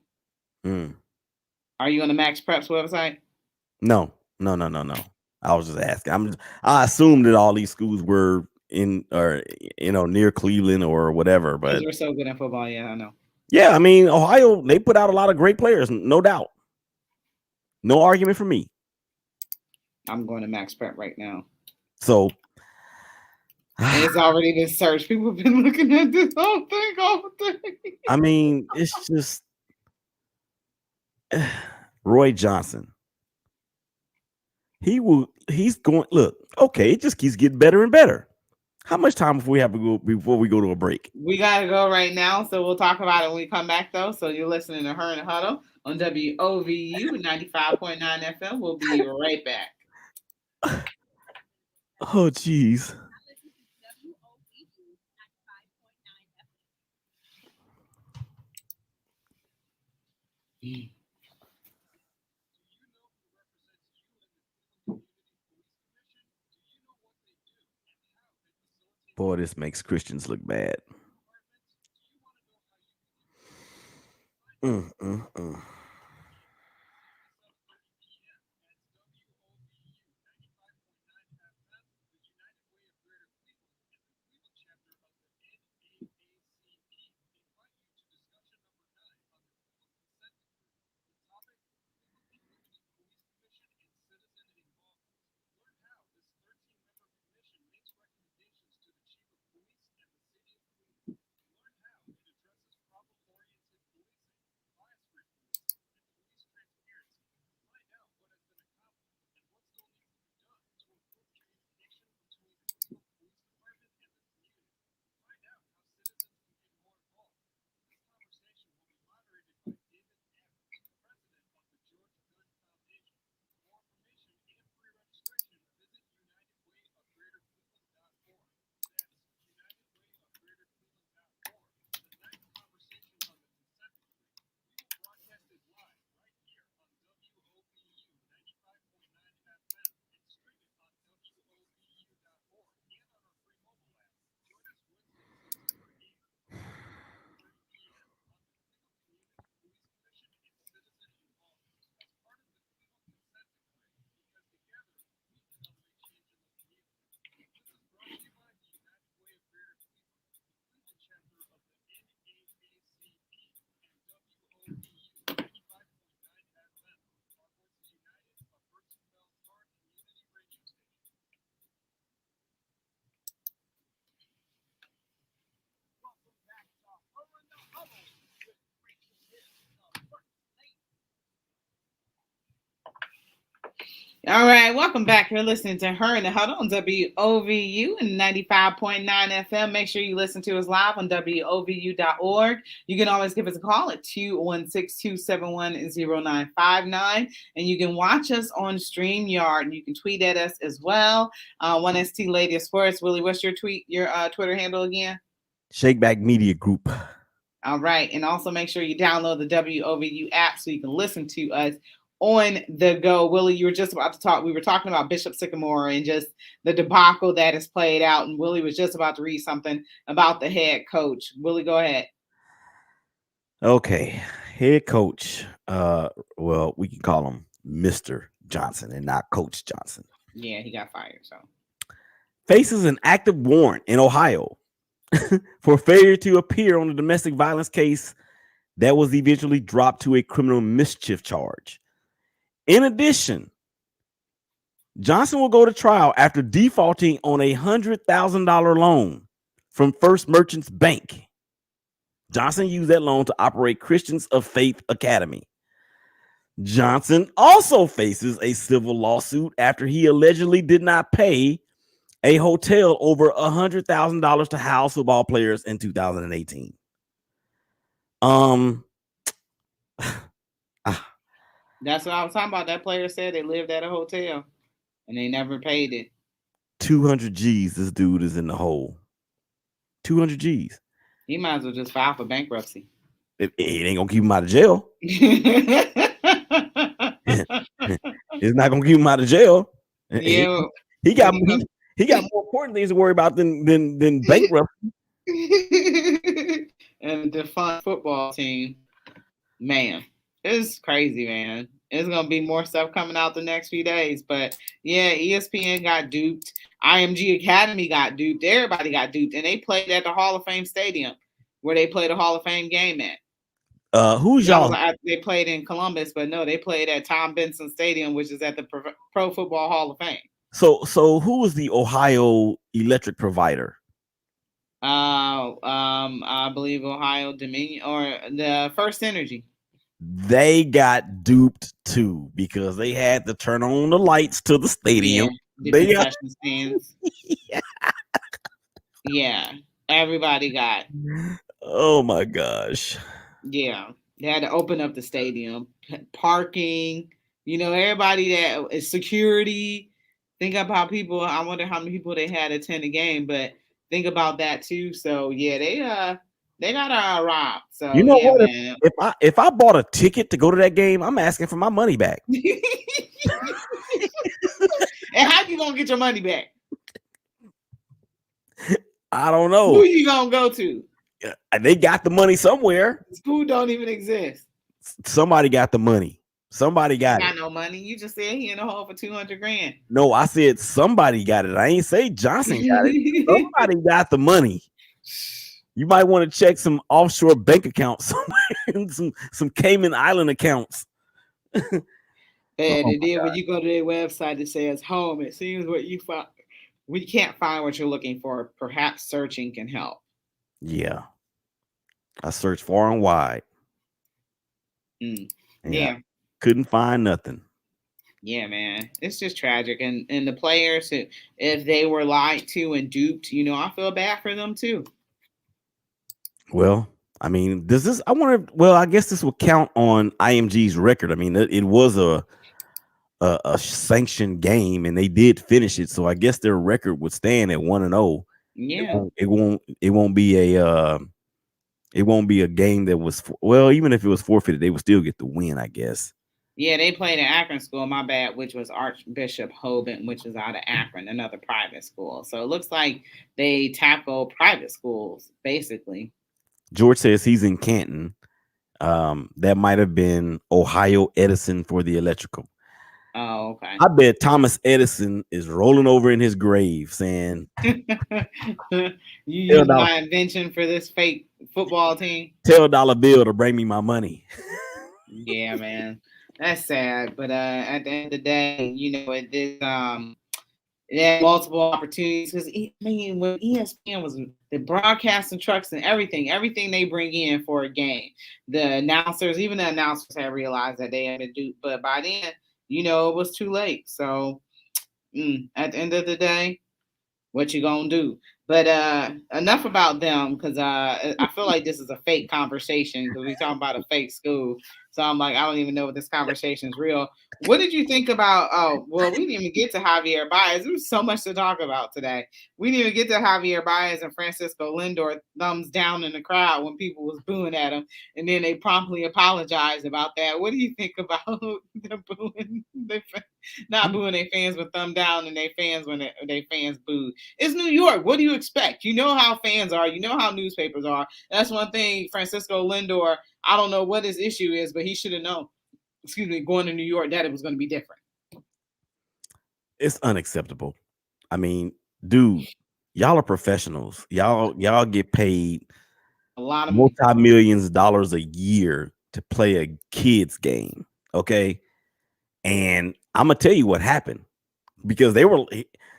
A: Are you on the Max Preps website?
B: No. I was just asking. I assumed that all these schools were in or near Cleveland or whatever. But
A: we're so good at football, yeah, I know.
B: Yeah, I mean, Ohio, they put out a lot of great players, no doubt. No argument for me.
A: I'm going to Max Prep right now.
B: So
A: it's already been searched. People have been looking at this whole thing all day.
B: I mean, it's just Roy Johnson. He's going, look, okay, it just keeps getting better and better. How much time before we go to a break?
A: We got to go right now, so we'll talk about it when we come back, though. So you're listening to Her and Huddle on WOVU 95.9 FM. We'll be right back.
B: Oh, geez. Boy, this makes Christians look bad.
A: All right, welcome back. You're listening to Her and the Huddle on WOVU and 95.9 FM. Make sure you listen to us live on WOVU.org. You can always give us a call at 216-271-0959. And you can watch us on StreamYard. You can tweet at us as well. 1ST Lady of Sports. Willie, what's your Twitter handle again?
B: Shakeback Media Group.
A: All right. And also make sure you download the WOVU app so you can listen to us on the go. Willie, you were just about to talk. We were talking about Bishop Sycamore and just the debacle that has played out. And Willie was just about to read something about the head coach. Willie, go ahead.
B: Okay. Head coach. Well, we can call him Mr. Johnson and not Coach Johnson.
A: Yeah, he got fired. So
B: faces an active warrant in Ohio for failure to appear on a domestic violence case that was eventually dropped to a criminal mischief charge. In addition, Johnson will go to trial after defaulting on a $100,000 loan from First Merchants Bank. Johnson used that loan to operate Christians of Faith Academy. Johnson also faces a civil lawsuit after he allegedly did not pay a hotel over $100,000 to house football players in 2018.
A: That's what I was talking about. That player said they lived at a hotel and they never paid it.
B: 200 G's, this dude is in the hole. 200 G's.
A: He might as well just file for bankruptcy.
B: It ain't gonna keep him out of jail. It's not gonna keep him out of jail.
A: Yeah,
B: he got more important things to worry about than bankruptcy.
A: And the defunct football team, man, it's crazy, man. It's gonna be more stuff coming out the next few days, but yeah, ESPN got duped. IMG Academy got duped. Everybody got duped, and they played at the Hall of Fame Stadium, where they played a Hall of Fame game at.
B: Who's y'all?
A: They played in Columbus, but no, they played at Tom Benson Stadium, which is at the Pro Football Hall of Fame.
B: So who was the Ohio electric provider?
A: I believe Ohio Dominion or the First Energy.
B: They got duped too because they had to turn on the lights to the stadium.
A: Yeah, the concession stands. Yeah, everybody got.
B: Oh my gosh.
A: Yeah, they had to open up the stadium, parking. Everybody that is security. Think about people. I wonder how many people they had attend the game, but think about that too. So yeah, they got robbed. So
B: what?
A: Man.
B: If I bought a ticket to go to that game, I'm asking for my money back.
A: And how you gonna get your money back?
B: I don't know.
A: Who you gonna go to?
B: They got the money somewhere.
A: School don't even exist.
B: Somebody got the money. Somebody got
A: it. No money. You just said he in the hole for $200,000.
B: No, I said somebody got it. I ain't say Johnson got it. Somebody got the money. You might want to check some offshore bank accounts somewhere, some Cayman Island accounts.
A: And then when you go to their website, it says home. It seems what you find. We can't find what you're looking for. Perhaps searching can help.
B: Yeah. I searched far and wide.
A: Yeah.
B: Couldn't find nothing.
A: Yeah, man. It's just tragic. And the players, if they were lied to and duped, I feel bad for them too.
B: Well, I mean, I guess this will count on IMG's record. I mean, it was a sanctioned game and they did finish it. So I guess their record would stand at 1-0.
A: Yeah.
B: It won't be a game that was, even if it was forfeited, they would still get the win, I guess.
A: Yeah, they played at Akron School, my bad, which was Archbishop Hoban, which is out of Akron, another private school. So it looks like they tackle private schools, basically.
B: George says he's in Canton. That might have been Ohio Edison for the electrical.
A: Oh, okay.
B: I bet Thomas Edison is rolling over in his grave saying,
A: you used my invention for this fake football team.
B: Tell Dollar Bill to bring me my money.
A: Yeah, man. That's sad. But at the end of the day, it had multiple opportunities because when ESPN was the broadcasting trucks and everything they bring in for a game, the announcers had realized that they had to do, but by then, it was too late. So at the end of the day, what you gonna do? But enough about them because I feel like this is a fake conversation because we're talking about a fake school. So I'm like, I don't even know if this conversation is real. What did you think about? Oh, well, we didn't even get to Javier Baez. There was so much to talk about today. We didn't even get to Javier Baez and Francisco Lindor thumbs down in the crowd when people was booing at him, and then they promptly apologized about that. What do you think about the booing? Not booing their fans, but thumb down and their fans when their fans booed. It's New York. What do you expect? You know how fans are. You know how newspapers are. That's one thing. Francisco Lindor, I don't know what his issue is, but he should have known. Going to New York, that it was going to be different.
B: It's unacceptable. I mean, dude, y'all are professionals. Y'all get paid
A: a lot of
B: multi-millions of dollars a year to play a kids game. Okay. And I'm going to tell you what happened because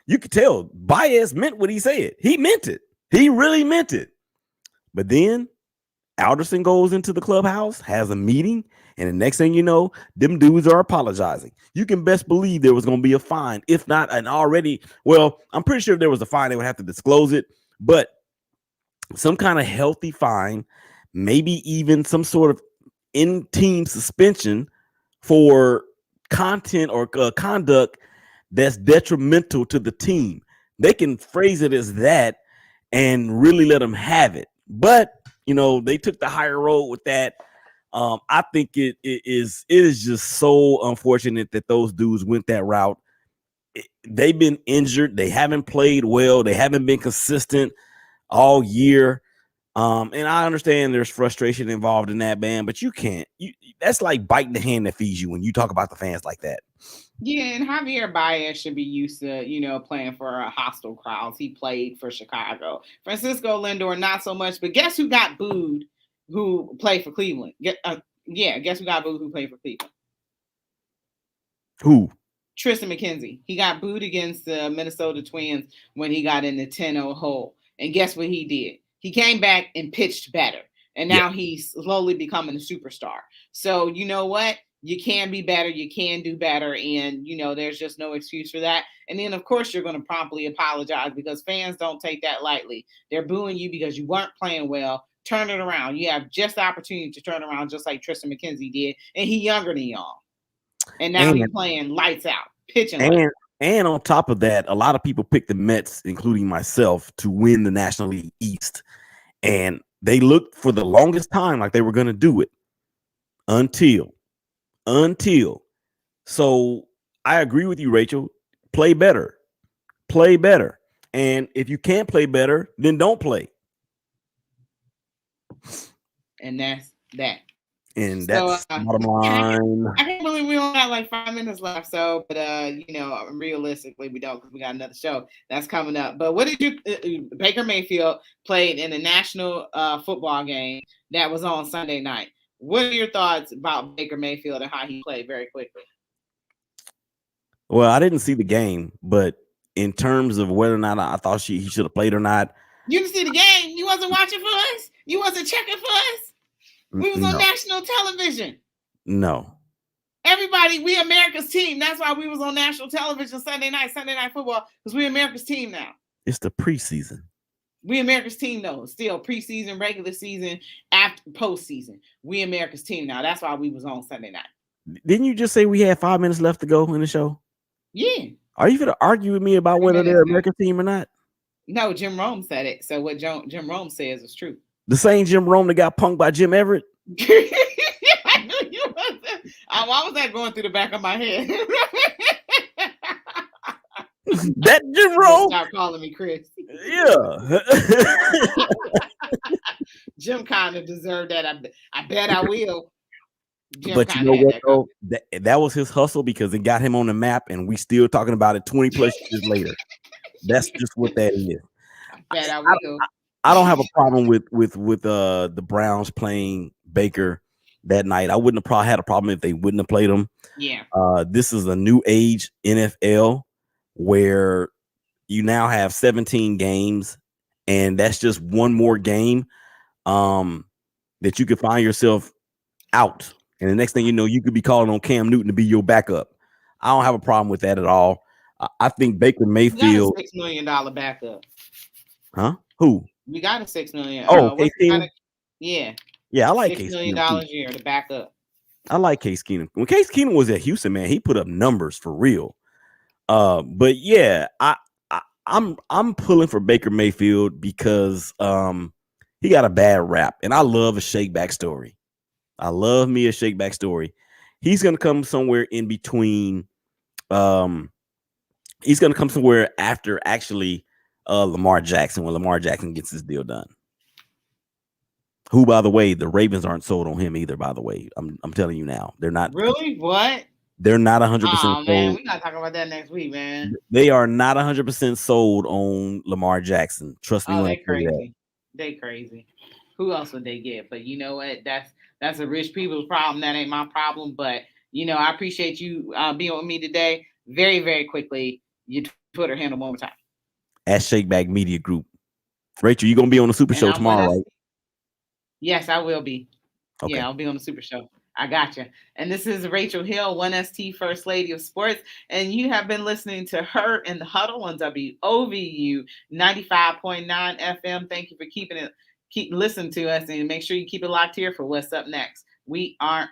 B: you could tell Baez meant what he said. He meant it. He really meant it. But then Alderson goes into the clubhouse, has a meeting, and the next thing you know, them dudes are apologizing. You can best believe there was going to be a fine, if not an already. Well, I'm pretty sure if there was a fine, they would have to disclose it, but some kind of healthy fine, maybe even some sort of in-team suspension for content or conduct that's detrimental to the team. They can phrase it as that, and really let them have it. But they took the higher road with that. I think it is just so unfortunate that those dudes went that route. They've been injured. They haven't played well. They haven't been consistent all year. And I understand there's frustration involved in that, man, but you can't. That's like biting the hand that feeds you when you talk about the fans like that.
A: Yeah, and Javier Baez should be used to, playing for hostile crowds. He played for Chicago. Francisco Lindor, not so much. But guess who got booed? Who played for Cleveland? Guess who got booed? Who played for Cleveland?
B: Who?
A: Tristan McKenzie. He got booed against the Minnesota Twins when he got in the 10-0 hole. And guess what he did? He came back and pitched better. And now he's slowly becoming a superstar. So you know what? You can be better. You can do better. And, there's just no excuse for that. And then, of course, you're going to promptly apologize because fans don't take that lightly. They're booing you because you weren't playing well. Turn it around. You have just the opportunity to turn around just like Tristan McKenzie did. And he's younger than y'all. And now he's playing lights out, pitching lights out.
B: And on top of that, a lot of people picked the Mets, including myself, to win the National League East. And they looked for the longest time like they were going to do it until. So I agree with you, Rachel. Play better. And if you can't play better, then don't play.
A: And that's that.
B: And that's bottom line.
A: I can't believe we only got like 5 minutes left. So, but realistically, we don't because we got another show that's coming up. But what did you? Baker Mayfield played in the national football game that was on Sunday night. What are your thoughts about Baker Mayfield and how he played? Very quickly.
B: Well, I didn't see the game, but in terms of whether or not I thought he should have played or not,
A: you didn't see the game. You wasn't watching for us. You wasn't checking for us. We was on national television.
B: No.
A: Everybody, we America's team. That's why we was on national television Sunday night football, because we America's team now.
B: It's the preseason.
A: We America's team, though. Still preseason, regular season, after postseason. We America's team now. That's why we was on Sunday night.
B: Didn't you just say we had 5 minutes left to go in the show?
A: Yeah.
B: Are you going to argue with me about whether they're America's team or not?
A: No, Jim Rome said it. So what Jim Rome says is true.
B: The same Jim Rome that got punked by Jim Everett?
A: I knew you wasn't. Why was that going through the back of my head?
B: That Jim Rome?
A: Stop calling me Chris.
B: Yeah.
A: Jim kind of deserved that. I bet I will. Jim,
B: but you know what, though? That was his hustle because it got him on the map, and we still talking about it 20 plus years later. That's just what that is.
A: I bet I will.
B: I don't have a problem with the Browns playing Baker that night. I wouldn't have probably had a problem if they wouldn't have played him.
A: Yeah.
B: This is a new age NFL where you now have 17 games, and that's just one more game that you could find yourself out. And the next thing you know, you could be calling on Cam Newton to be your backup. I don't have a problem with that at all. I think Baker Mayfield.
A: $6 million backup.
B: Huh? Who?
A: We got a $6 million.
B: Oh, Case Keenum?
A: Yeah.
B: Yeah, I like
A: $6 million a year to back up.
B: I like Case Keenum. When Case Keenum was at Houston, man, he put up numbers for real. But yeah, I'm pulling for Baker Mayfield because he got a bad rap, and I love a shakeback story. I love me a shakeback story. He's gonna come somewhere in between. He's gonna come somewhere after actually Lamar Jackson when Lamar Jackson gets his deal done. Who, by the way, the Ravens aren't sold on him either. By the way, I'm telling you now, they're not.
A: Really? What?
B: They're not 100%
A: sold.
B: Oh
A: man, we gotta talk about that next week, man.
B: They are not 100% sold on Lamar Jackson. Trust me.
A: Oh, they crazy. They crazy. Who else would they get? But you know what? That's a rich people's problem. That ain't my problem. But I appreciate you being with me today. Very, very quickly, your Twitter handle one more time.
B: At Shakeback Media Group. Rachel, you gonna be on the Super Show tomorrow, right?
A: Yes, I will be.
B: Okay.
A: Yeah, I'll be on the Super Show. I got you. And this is Rachel Hill, 1ST First Lady of Sports. And you have been listening to her in the huddle on WOVU 95.9 FM. Thank you for keep listening to us, and make sure you keep it locked here for what's up next. We aren't